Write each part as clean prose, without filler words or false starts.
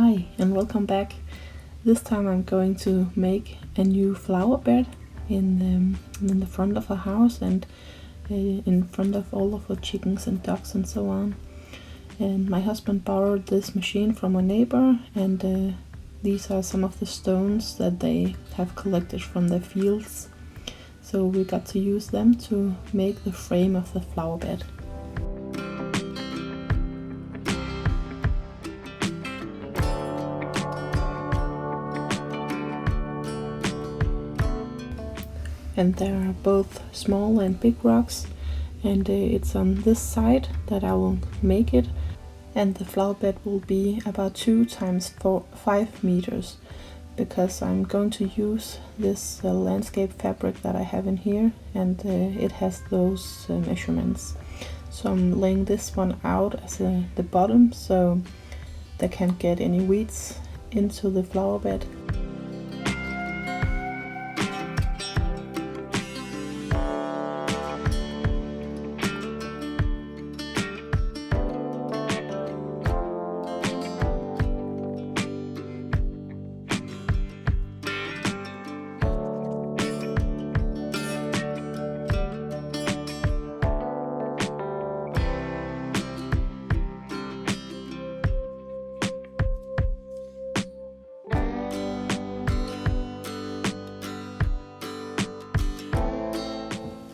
Hi and welcome back. This time I'm going to make a new flower bed in the front of our house and in front of all of the chickens and ducks and so on. And my husband borrowed this machine from a neighbor, and these are some of the stones that they have collected from their fields. So we got to use them to make the frame of the flower bed. And there are both small and big rocks, and it's on this side that I will make it, and the flower bed will be about 2 times 5 meters, because I'm going to use this landscape fabric that I have in here, and it has those measurements. So I'm laying this one out as the bottom so they can't get any weeds into the flower bed.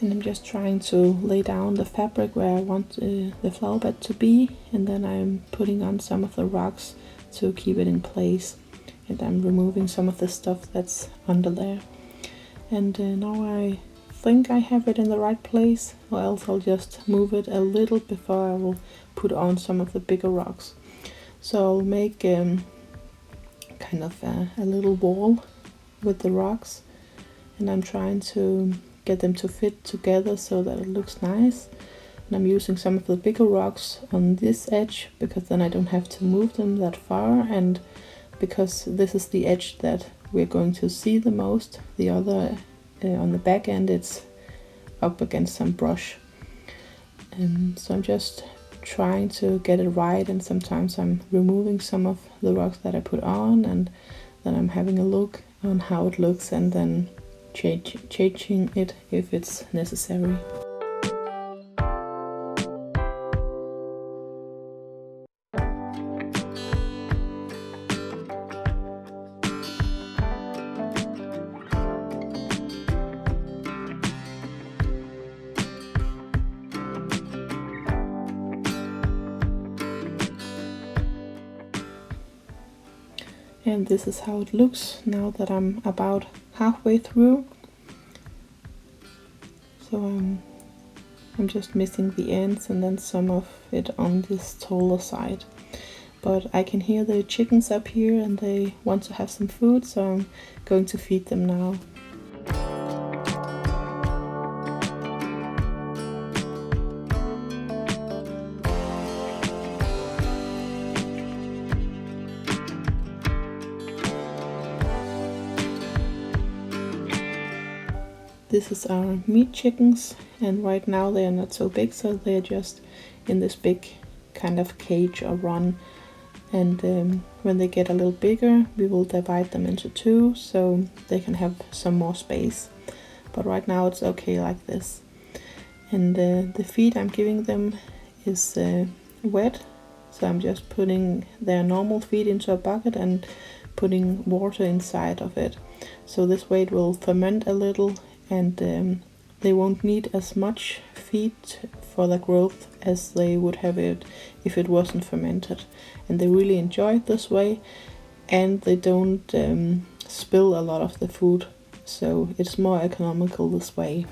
And I'm just trying to lay down the fabric where I want the flower bed to be, and then I'm putting on some of the rocks to keep it in place, and I'm removing some of the stuff that's under there. And now I think I have it in the right place, or else I'll just move it a little before I will put on some of the bigger rocks. So I'll make kind of a little wall with the rocks, and I'm trying to get them to fit together so that it looks nice. And I'm using some of the bigger rocks on this edge because then I don't have to move them that far, and because this is the edge that we're going to see the most. The other on the back end, it's up against some brush. So I'm just trying to get it right, and sometimes I'm removing some of the rocks that I put on, and then I'm having a look on how it looks and then changing it if it's necessary. And this is how it looks now that I'm about halfway through. So I'm just missing the ends and then some of it on this taller side. But I can hear the chickens up here and they want to have some food, so I'm going to feed them now. This is our meat chickens, and right now they are not so big, so they're just in this big kind of cage or run. And when they get a little bigger, we will divide them into 2 so they can have some more space. But right now it's okay like this. And the feed I'm giving them is wet, so I'm just putting their normal feed into a bucket and putting water inside of it. So this way it will ferment a little, and they won't need as much feed for the growth as they would have it if it wasn't fermented. And they really enjoy it this way, and they don't spill a lot of the food, so it's more economical this way.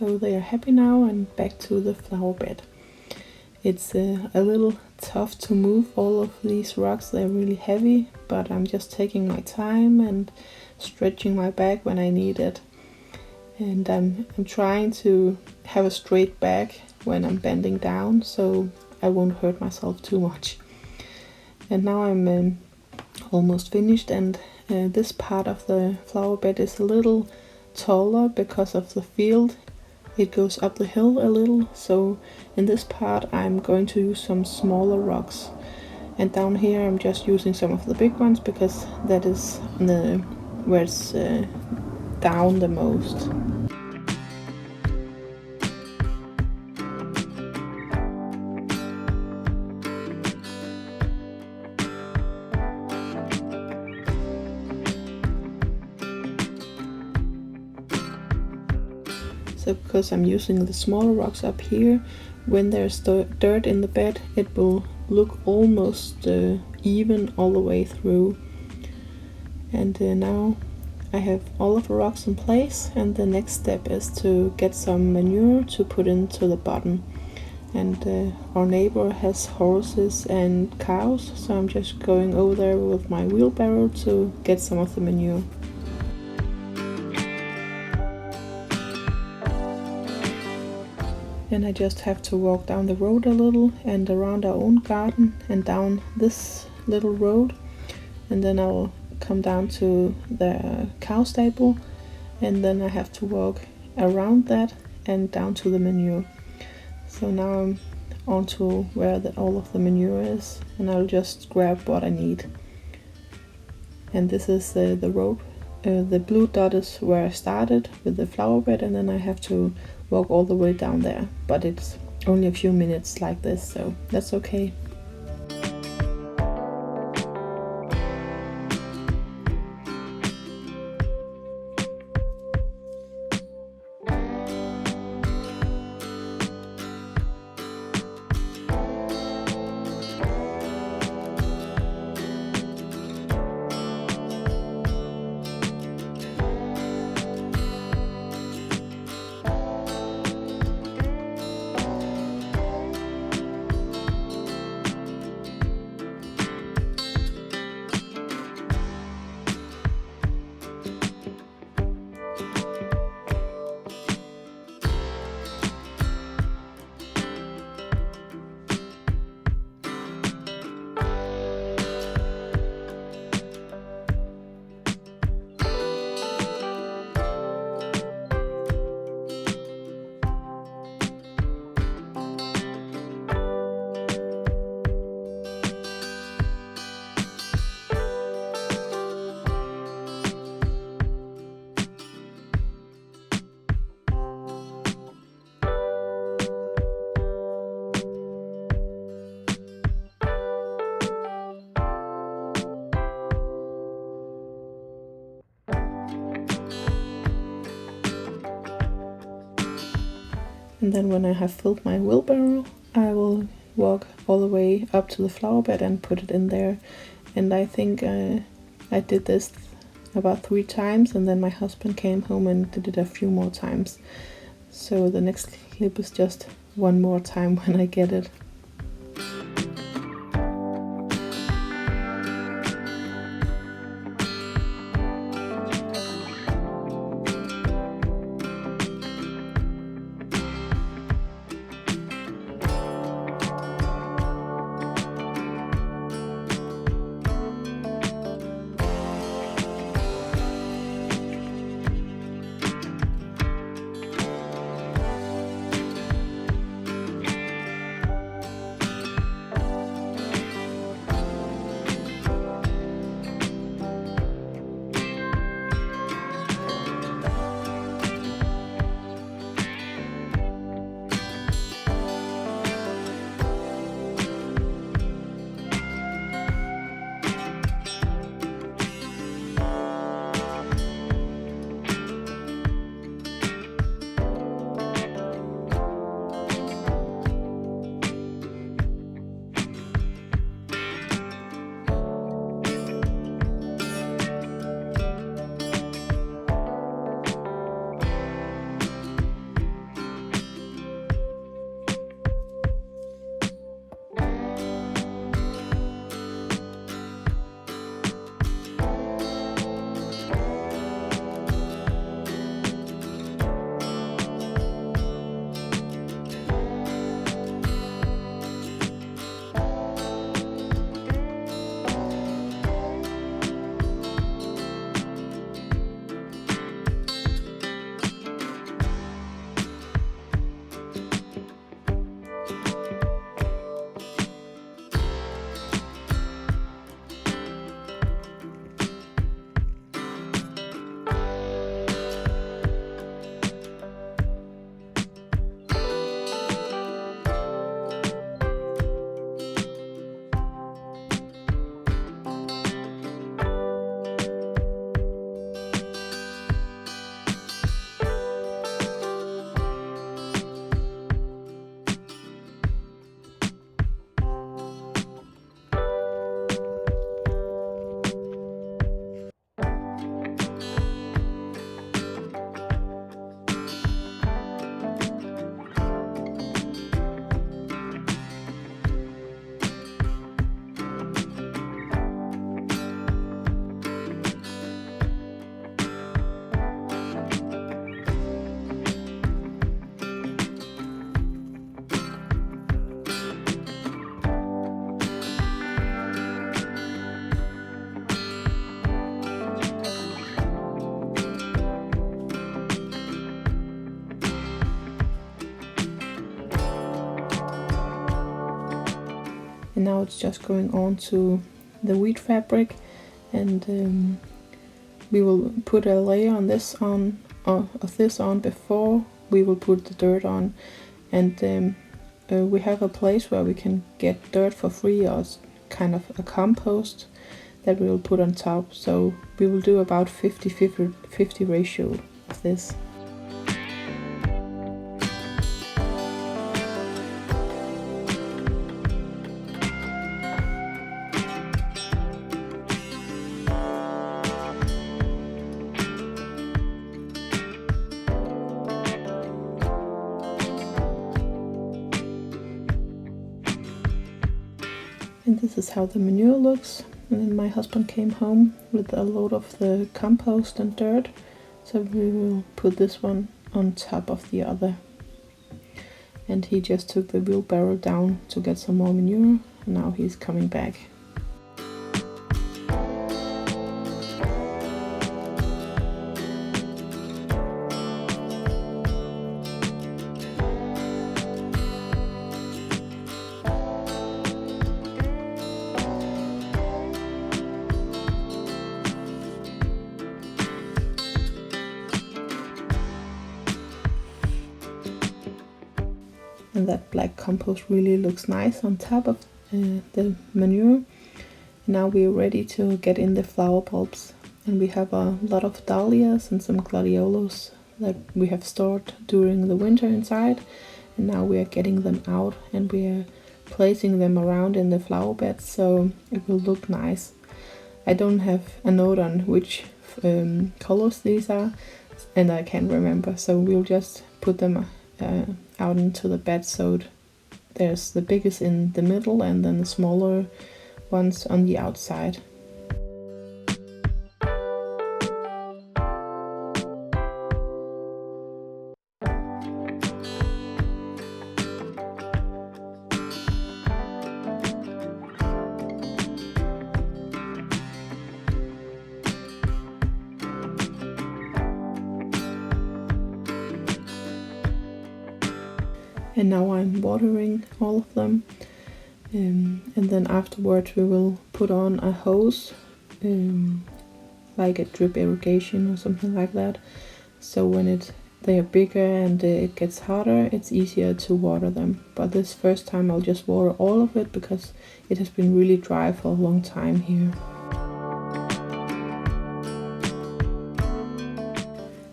so they are happy now and back to the flower bed. It's a little tough to move all of these rocks, they're really heavy, but I'm just taking my time and stretching my back when I need it. And I'm trying to have a straight back when I'm bending down, so I won't hurt myself too much. And now I'm almost finished, and this part of the flower bed is a little taller because of the field. It goes up the hill a little, so in this part I'm going to use some smaller rocks. And down here I'm just using some of the big ones because that is where it's down the most. So because I'm using the smaller rocks up here, when there's dirt in the bed, it will look almost even all the way through. And now I have all of the rocks in place, and the next step is to get some manure to put into the bottom. And our neighbor has horses and cows, so I'm just going over there with my wheelbarrow to get some of the manure. And I just have to walk down the road a little and around our own garden and down this little road, and then I'll come down to the cow stable, and then I have to walk around that and down to the manure. So now I'm on to where all of the manure is, and I'll just grab what I need. And this is the road. The blue dot is where I started with the flower bed, and then I have to walk all the way down there, but it's only a few minutes like this, so that's okay. And then when I have filled my wheelbarrow, I will walk all the way up to the flower bed and put it in there. And I think I did this about 3 times, and then my husband came home and did it a few more times. So the next clip is just one more time when I get it. and now it's just going on to the wheat fabric, and we will put a layer on this of this on before we will put the dirt on. And we have a place where we can get dirt for free, or kind of a compost that we will put on top. So we will do about 50-50 ratio of this. And this is how the manure looks. And then my husband came home with a load of the compost and dirt. So we will put this one on top of the other. And he just took the wheelbarrow down to get some more manure. And now he's coming back. And that black compost really looks nice on top of the manure. Now we're ready to get in the flower bulbs, and we have a lot of dahlias and some gladiolos that we have stored during the winter inside, and now we are getting them out and we are placing them around in the flower beds so it will look nice. I don't have a note on which colors these are, and I can't remember, so we'll just put them out into the bed. So there's the biggest in the middle and then the smaller ones on the outside. And now I'm watering all of them, and then afterwards we will put on a hose, like a drip irrigation or something like that. So when they are bigger and it gets hotter, it's easier to water them. But this first time I'll just water all of it because it has been really dry for a long time here.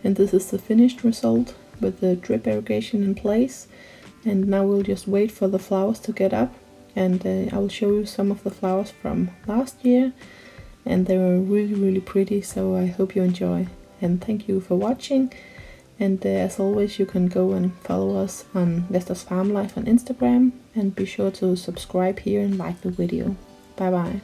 And this is the finished result with the drip irrigation in place. And now we'll just wait for the flowers to get up, and I will show you some of the flowers from last year, and they were really pretty, so I hope you enjoy. And thank you for watching, and as always you can go and follow us on Vester's Farm Life on Instagram, and be sure to subscribe here and like the video. Bye bye.